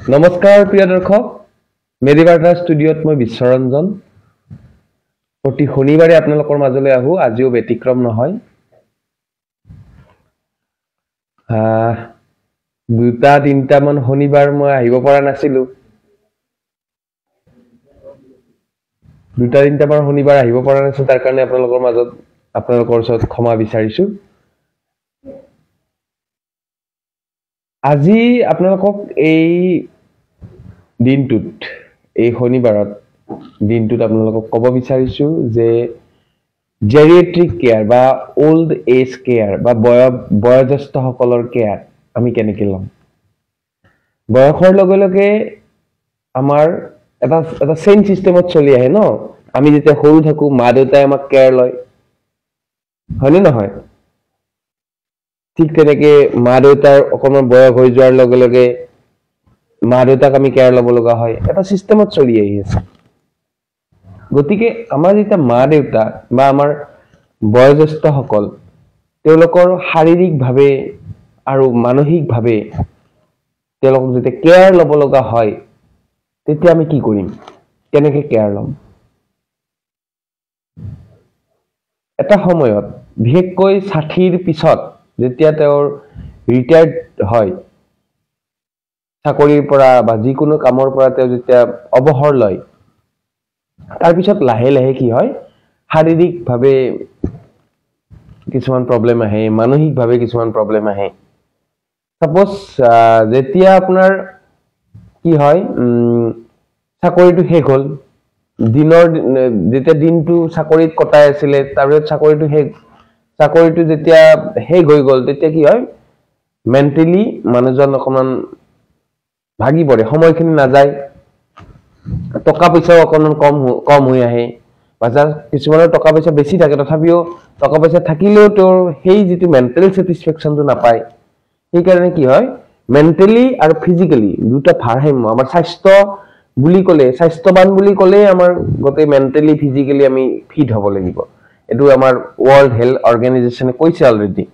নমস্কাৰ প্ৰিয় দৰ্শক মেডিবাৰ্টা ষ্টুডিঅ'ত মই বিশ্বৰঞ্জন প্ৰতি শনিবাৰে আপোনালোকৰ মাজলৈ আহো আজিও ব্যতিক্ৰম নহয় দুটা তিনটা মান শনিবাৰ মই আহিব পৰা নাছিলো তাৰ কাৰণে আপোনালোকৰ মাজত আপোনালোকৰ ওচৰত ক্ষমা বিচাৰিছো আজি আপোনালোকক এই দিনটোত এই শনিবাৰত দিনটোত আপোনালোকক ক'ব বিচাৰিছো যে জেৰিয়েট্ৰিক কেয়াৰ বা ওল্ড এজ কেয়াৰ বা বয়োজ্যেষ্ঠ সকলৰ কেয়াৰ আমি কেনেকৈ ল'ম বয়সৰ লগে লগে আমাৰ এটা চেইন সিস্টেমত চলি আহে ন আমি যেতিয়া সৰু থাকো মা দেউতাই আমাক কেয়াৰ লয় হয়নে নহয় ঠিক তেনেকে মা দেউতাৰ অকণমান বয়স হৈ যোৱাৰ লগে লগে মা দেউতাক আমি কেয়াৰ ল'ব লগা হয় এটা সিস্টেমত চলি আহি আছে গতিকে আমাৰ যেতিয়া মা দেউতা বা আমাৰ বয়োজ্যেষ্ঠসকল তেওঁলোকৰ শাৰীৰিকভাৱে আৰু মানসিকভাৱে তেওঁলোকক যেতিয়া কেয়াৰ ল'ব লগা হয় তেতিয়া আমি কি কৰিম কেনেকৈ কেয়াৰ ল'ম এটা সময়ত বিশেষকৈ 60ৰ পিছত যেতিয়া তেওঁৰ ৰিটায়াৰ্ড হয় চাকৰিৰ পৰা বা যিকোনো কামৰ পৰা তেওঁ যেতিয়া অৱসৰ লয় তাৰ পিছত লাহে লাহে কি হয় শাৰীৰিকভাৱে কিছুমান প্ৰব্লেম আহে মানসিকভাৱে কিছুমান প্ৰব্লেম আহে সাপোজ যেতিয়া আপোনাৰ কি হয় চাকৰিটো শেষ হ'ল দিনৰ যেতিয়া দিনটো চাকৰিত কটাই আছিলে তাৰপিছত চাকৰিটো যেতিয়া শেষ হৈ গ'ল তেতিয়া কি হয় মেণ্টেলি মানুহজন অকণমান ভাগি পৰে সময়খিনি নাযায় টকা পইচাও অকণমান কম হৈ আহে বা যাৰ কিছুমানৰ টকা পইচা বেছি থাকে তথাপিও টকা পইচা থাকিলেও তেওঁৰ সেই যিটো মেণ্টেল ছেটিছফেকশ্যনটো নাপায় সেইকাৰণে কি হয় মেণ্টেলি আৰু ফিজিকেলি দুটা ভাৰসাম্য আমাৰ স্বাস্থ্যৱান বুলি ক'লে আমাৰ গোটেই মেণ্টেলি ফিজিকেলি আমি ফিট হ'ব লাগিব এটো আমাৰ ওয়াৰ্ল্ড হেলথ অৰ্গানাইজেচনে কৈছে অলৰেডি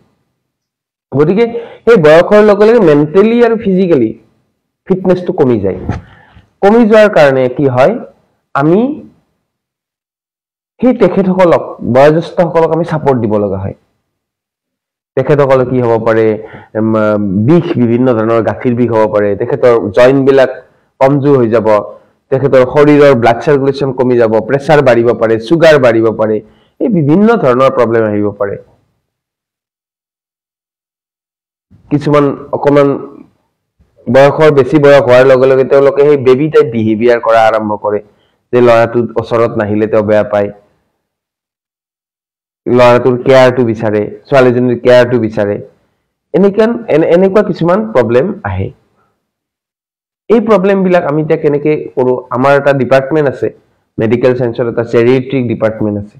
গতিকে এই বয়সৰ লগে লগে মেণ্টেলি আৰু ফিজিকেলি ফিটনেছটো কমি যোৱাৰ কাৰণে কি হয় আমি সেই তেখেতসকলক বয়োজ্যেষ্ঠসকলক আমি সাপোৰ্ট দিব লগা হয় তেখেতসকলে কি হ'ব পাৰে বিষ বিভিন্ন ধৰণৰ গাঁঠিৰ বিষ হ'ব পাৰে তেখেতৰ জইন্ট বিলাক কমজোৰ হৈ যাব তেখেতৰ শৰীৰৰ ব্লাড সাৰ্কুলেশন কমি যাব প্ৰেছাৰ বাঢ়িব পাৰে সুগাৰ বাঢ়িব পাৰে এই বিভিন্ন ধৰণৰ প্ৰব্লেম আহিব পাৰে কিছুমান অকমান বয়সৰ বেছি বয়স হোৱাৰ লগে লগে তেওঁলোকে সেই বেবি টাইপ বিহেভিয়াৰ কৰা আৰম্ভ কৰে যে ল'ৰাটো ওচৰত নাহিলে তেওঁ বেয়া পায় ল'ৰাটোৰ কেয়াৰটো বিচাৰে ছোৱালীজনীৰ কেয়াৰটো বিচাৰে এনেকুৱা কিছুমান প্ৰব্লেম আহে এই প্ৰব্লেম বিলাক আমি এতিয়া কেনেকে কৰো আমাৰ এটা ডিপাৰ্টমেন্ট আছে মেডিকেল সায়েন্সৰ এটা জেৰিয়েট্ৰিক ডিপাৰ্টমেন্ট আছে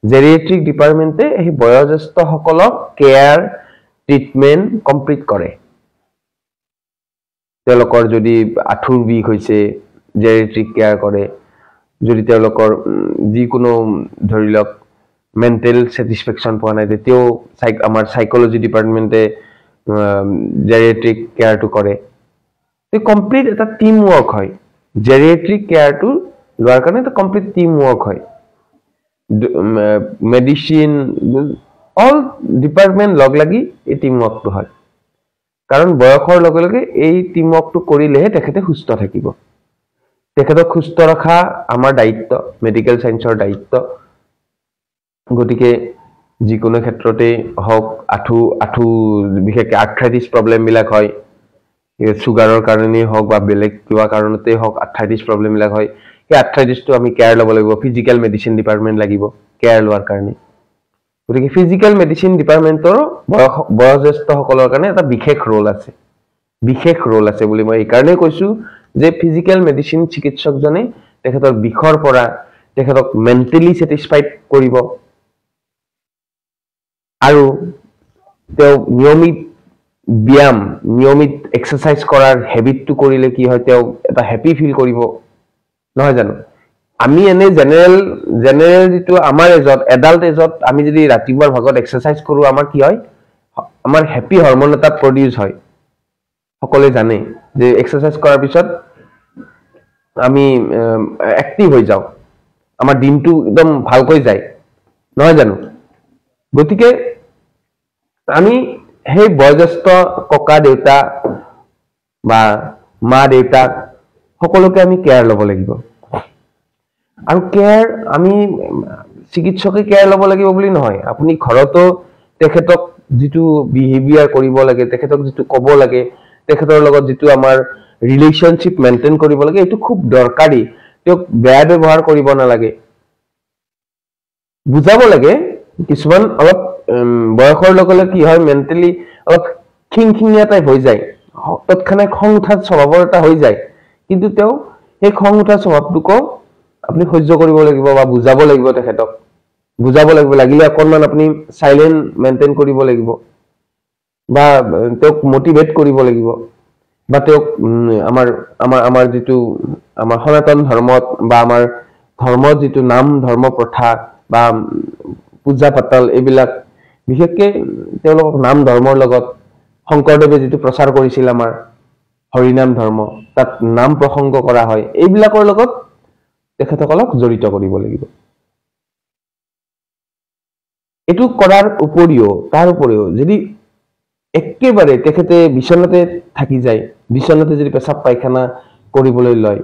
জেৰিয়েট্ৰিক ডিপাৰ্টমেন্টে এই বয়োজ্যেষ্ঠসকলক কেয়াৰ ট্ৰিটমেন্ট কমপ্লিট কৰে তেওঁলোকৰ যদি আঁঠুৰ বিষ হৈছে জেৰিয়েট্ৰিক কেয়াৰ কৰে যদি তেওঁলোকৰ যিকোনো ধৰি লওক মেণ্টেল ছেটিছফেকশ্যন পোৱা নাই তেতিয়াও আমাৰ সাইকোলজি ডিপাৰ্টমেন্টে জেৰিয়েট্ৰিক কেয়াৰটো কৰে এই কমপ্লিট এটা টিম ৱৰ্ক হয় জেৰিয়েট্ৰিক কেয়াৰটো লোৱাৰ কাৰণে এটা কমপ্লিট টিম ৱৰ্ক হয় মেডিচিন অল ডিপাৰ্টমেন্ট লগ লাগি এই টিম ৱৰ্কটো হয় কাৰণ বয়সৰ লগে লগে এই টিম ৱৰ্কটো কৰিলেহে তেখেতে সুস্থ থাকিব তেখেতক সুস্থ ৰখা আমাৰ দায়িত্ব মেডিকেল সায়েন্সৰ দায়িত্ব গতিকে যিকোনো ক্ষেত্ৰতে হওক আঁঠু বিশেষকৈ আৰ্থ্ৰাইটিছ প্ৰব্লেম বিলাক হয় সুগাৰৰ কাৰণেই হওক বা বেলেগ কিবা কাৰণতে হওক আৰ্থ্ৰাইটিছ প্ৰব্লেম বিলাক হয় এই আৰ্থ্ৰাইটিছটো আমি কেয়াৰ ল'ব লাগিব ফিজিকেল মেডিচিন ডিপাৰ্টমেন্ট লাগিব কেয়াৰ লোৱাৰ কাৰণে গতিকে ফিজিকেল মেডিচিন ডিপাৰ্টমেন্টৰ বয়োজ্যেষ্ঠসকলৰ কাৰণে এটা বিশেষ ৰোল আছে বুলি মই এই কাৰণেই কৈছো যে ফিজিকেল মেডিচিন চিকিৎসকজনে তেখেতৰ বিষৰ পৰা তেখেতক মেণ্টেলি ছেটিছফাইড কৰিব আৰু তেওঁ নিয়মিত ব্যায়াম নিয়মিত এক্সাৰসাইজ কৰাৰ হেবিটটো কৰিলে কি হয় তেওঁ এটা হ্যাপি ফিল কৰিব নহয় জানো আমি এনে জেনাৰেল যেটো আমাৰ এজত এডাল্ট এজত আমি যদি ৰাতিপুৱাৰ ভাগত এক্সাৰসাইজ কৰো আমাৰ কি হয় আমাৰ হ্যাপি হৰমন এটা প্ৰডিউস হয় সকলে জানে যে এক্সাৰসাইজ কৰাৰ পিছত আমি এক্টিভ হৈ যাওঁ, আমাৰ দিনটো একদম ভালকৈ যায়, নহয় জানো? গতিকে আমি সেই বয়োজ্যেষ্ঠ ককা দেউতা বা মা দেউতা সকলোকে আমি কেয়াৰ ল'ব লাগিব। আৰু কেয়াৰ আমি চিকিৎসকে কেয়াৰ ল'ব লাগিব বুলি নহয়, আপুনি ঘৰতো তেখেতক যিটো বিহেভিয়াৰ কৰিব লাগে, তেখেতক যিটো ক'ব লাগে, তেখেতৰ লগত যিটো আমাৰ ৰিলেশ্যনশ্বিপ মেইনটেইন কৰিব লাগে, এইটো খুব দৰকাৰী। তেওঁক বেয়া ব্যৱহাৰ কৰিব নালাগে, বুজাব লাগে। কিছুমান অলপ বয়সৰ লগে লগে কি হয়, মেণ্টেলি অলপ খিংখিঙীয়া টাইপ হৈ যায়, তৎক্ষণাৎ খং উঠা স্বভাৱৰ এটা হৈ যায়। কিন্তু তেওঁ সেই খং উঠা স্বভাৱটোকো আপুনি সহ্য কৰিব লাগিব বা বুজাব লাগিব, তেখেতক বুজাব লাগিব। লাগিলে অকণমান আপুনি চাইলেণ্ট মেইনটেইন কৰিব লাগিব বা তেওঁক মটিভেট কৰিব লাগিব, বা তেওঁক আমাৰ যিটো আমাৰ সনাতন ধৰ্মত বা আমাৰ ধৰ্মত যিটো নাম ধৰ্ম প্ৰথা বা পূজা পাতল, এইবিলাক বিশেষকে তেওঁলোকক নাম ধৰ্মৰ লগত শংকৰদেৱে যিটো প্ৰচাৰ কৰিছিল, আমাৰ হৰিনাম ধৰ্ম, তাত নাম প্ৰসংগ কৰা হয়, এইবিলাকৰ লগত তেখেতসকলক জড়িত কৰিব লাগিব। এইটো কৰাৰ উপৰিও তাৰ উপৰিও যদি একেবাৰে তেখেতে বিচনাতে থাকি যায়, বিচনাতে যদি পেচাব পায়খানা কৰিবলৈ লয়,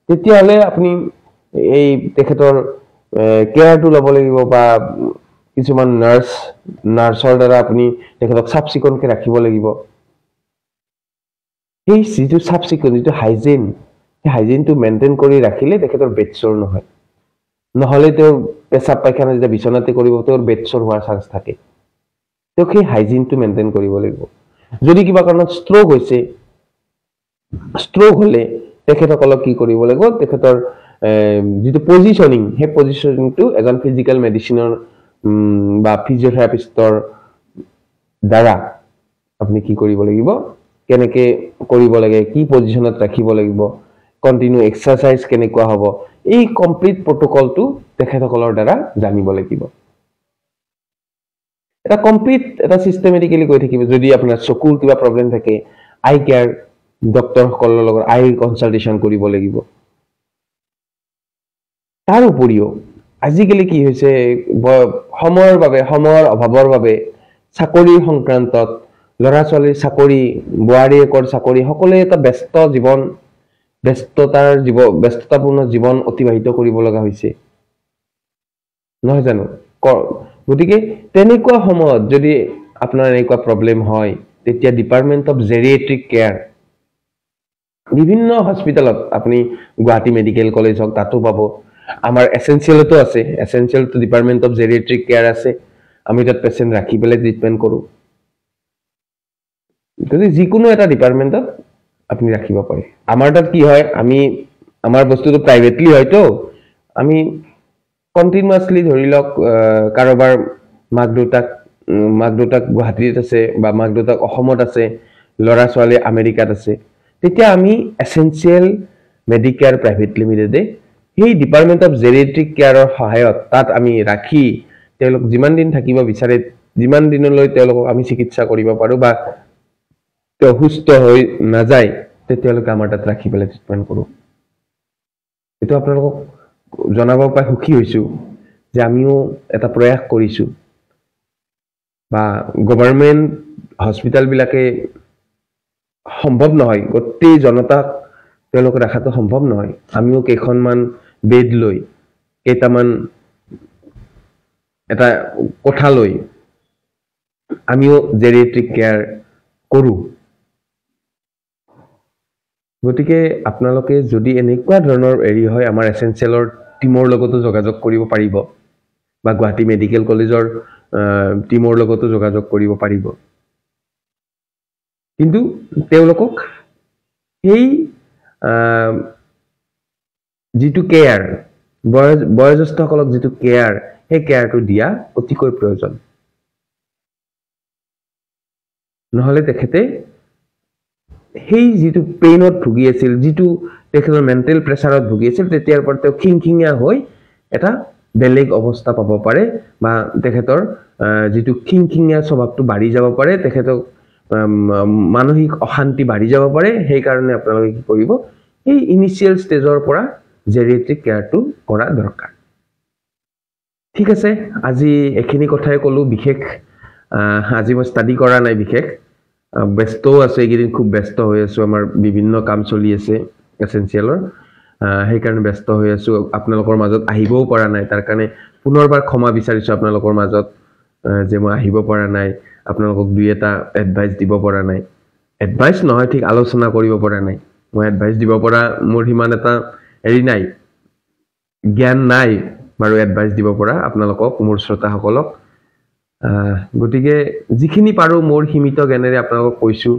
তেতিয়াহ'লে আপুনি এই তেখেতৰ কেয়াৰটো ল'ব লাগিব, বা কিছুমান নাৰ্ছৰ দ্বাৰা আপুনি তেখেতক চাফ চিকুণকে ৰাখিব লাগিব। সেই যিটো চাফ চিকুণ, যিটো হাইজিন, সেই হাইজিনটো মেইনটেইন কৰি ৰাখিলে তেখেতৰ বেডছৰ নহয়। নহ'লে তেওঁৰ পেচাব পায়খানা যেতিয়া বিচনাতে কৰিব, তেওঁৰ বেডছৰ হোৱাৰ চান্স থাকে। তেওঁক সেই হাইজিনটো মেইনটেইন কৰিব লাগিব। যদি কিবা কাৰণত ষ্ট্ৰোক হৈছে, ষ্ট্ৰোক হ'লে তেখেতসকলক কি কৰিব লাগিব, তেখেতৰ যিটো পজিশ্যনিং, সেই পজিশ্যনিংটো এজন ফিজিকেল মেডিচিনৰ বা ফিজিঅ'থেৰাপিষ্টৰ দ্বাৰা আপুনি কি কৰিব লাগিব, কেনেকে কৰিব লাগে, কি পজিশ্যনত ৰাখিব লাগিব, কণ্টিনিউ এক্সাৰচাইজ কেনেকুৱা হ'ব, এই কমপ্লিট প্ৰট'কলটো তেখেতসকলৰ দ্বাৰা জানিব লাগিব। এটা কমপ্লিট এটা চিষ্টেমেটিকেলি গৈ থাকিব। যদি আপোনাৰ চকুৰ কিবা প্ৰব্লেম থাকে, আই কেয়াৰ ডক্টৰসকলৰ লগত আই কনচাল্টেশ্যন কৰিব লাগিব। তাৰ উপৰিও আজিকালি কি হৈছে, সময়ৰ অভাৱৰ বাবে চাকৰিৰ সংক্ৰান্তত ল'ৰা ছোৱালীৰ চাকৰি, বোৱাৰীয়েকৰ চাকৰি, সকলোৱে এটা ব্যস্ততাপূৰ্ণ জীৱন অতিবাহিত কৰিব লগা হৈছে, নহয় জানো? গতিকে তেনেকুৱা সময়ত যদি আপোনাৰ এনেকুৱা প্ৰব্লেম হয়, তেতিয়া ডিপাৰ্টমেণ্ট অফ জেৰিয়েট্ৰিক কেয়াৰ বিভিন্ন হস্পিটেলত, আপুনি গুৱাহাটী মেডিকেল কলেজ হওক, তাতো পাব। আমাৰ এছেঞ্চিয়েলতো আছে, এছেঞ্চিয়েলতো ডিপাৰ্টমেণ্ট অফ জেৰিয়েট্ৰিক কেয়াৰ আছে। আমি তাত পেচেণ্ট ৰাখি পেলাই ট্ৰিটমেণ্ট কৰোঁ। যদি যিকোনো এটা ডিপাৰ্টমেণ্টত আপুনি ৰাখিব পাৰে। আমাৰ তাত কি হয়, আমাৰ বস্তুটো প্ৰাইভেটলি হয়তো, আমি কণ্টিনিউৱাছলি ধৰি লওক কাৰোবাৰ মাক দেউতাক গুৱাহাটীত আছে বা মাক দেউতাক অসমত আছে, ল'ৰা ছোৱালী আমেৰিকাত আছে, তেতিয়া আমি এছেঞ্চিয়েল মেডিকেয়াৰ প্ৰাইভেট লিমিটেডে সেই ডিপাৰ্টমেণ্ট অফ জেৰিয়েট্ৰিক কেয়াৰৰ সহায়ত তাত আমি ৰাখি তেওঁলোক যিমান দিন থাকিব বিচাৰে, যিমান দিনলৈ তেওঁলোকক আমি চিকিৎসা কৰিব পাৰোঁ, বা তেওঁ সুস্থ হৈ নাযায়, তেতিয়ালৈকে আমাৰ তাত ৰাখি পেলাই ট্ৰিটমেণ্ট কৰোঁ। এইটো আপোনালোকক জনাব পাই সুখী হৈছোঁ যে আমিও এটা প্ৰয়াস কৰিছোঁ, বা গভৰ্ণমেণ্ট হস্পিটেলবিলাকে সম্ভৱ নহয়, গোটেই জনতাক তেওঁলোকে ৰখাটো সম্ভৱ নহয়। আমিও কেইখনমান বেড লৈ, কেইটামান এটা কোঠা লৈ আমিও জেৰিয়েট্ৰিক কেয়াৰ কৰোঁ। গতিকে আপোনালোকে যদি এনেকুৱা ধৰণৰ হয়, আমাৰ এছেঞ্চিয়েলৰ টিমৰ লগতো যোগাযোগ কৰিব পাৰিব, বা গুৱাহাটী মেডিকেল কলেজৰ টিমৰ লগতো যোগাযোগ কৰিব পাৰিব। কিন্তু তেওঁলোকক সেই যিটো কেয়াৰ, বয়োজ্যেষ্ঠসকলক যিটো কেয়াৰ, সেই কেয়াৰটো দিয়া অতিকৈ প্ৰয়োজন। নহ'লে তেখেতে সেই যিটো পেইনত ভুগি আছিল, যিটো তেখেতৰ মেণ্টেল প্ৰেছাৰত ভুগি আছিল, তেতিয়াৰ পৰা তেওঁ খিংখিঙীয়া হৈ এটা বেলেগ অৱস্থা পাব পাৰে, বা তেখেতৰ যিটো খিংখিঙীয়া স্বভাৱটো বাঢ়ি যাব পাৰে, তেখেতক মানসিক অশান্তি বাঢ়ি যাব পাৰে সেই কাৰণে আপোনালোকে কি কৰিব এই ইনিশিয়েল ষ্টেজৰ পৰা জেৰিয়েট্ৰিক কেয়াৰটো কৰা দৰকাৰ ঠিক আছে আজি এখিনি কথাই কলো বিশেষ আজি মই ষ্টাডি কৰা নাই বিশেষ ব্যস্ত আছে এইকেইদিন খুব ব্যস্ত হৈ আছো আমাৰ বিভিন্ন কাম চলি আছে এসেনশিয়ালৰ সেই কাৰণে ব্যস্ত হৈ আছো আপোনালোকৰ মাজত আহিবও পৰা নাই তাৰ কাৰণে পুনৰবাৰ ক্ষমা বিচাৰিছো আপোনালোকৰ মাজত যে মই আহিব পৰা নাই আপোনালোকক দুই এটা এডভাইস দিব পৰা নাই এডভাইস নহয় ঠিক আলোচনা কৰিব পৰা নাই মই এডভাইস দিব পৰা মোৰ হিমান এটা এৰি নাই জ্ঞান নাই বাৰু এডভাইস দিব পৰা আপোনালোকক মোৰ শ্ৰোতাসকলক গতিকে যিখিনি পাৰো মোৰ সীমিত জ্ঞানেৰে আপোনালোকক কৈছো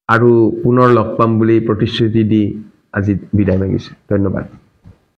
আৰু পুনৰ লগ পাম বুলি প্ৰতিশ্ৰুতি দি আজি বিদায় মাগিছো ধন্যবাদ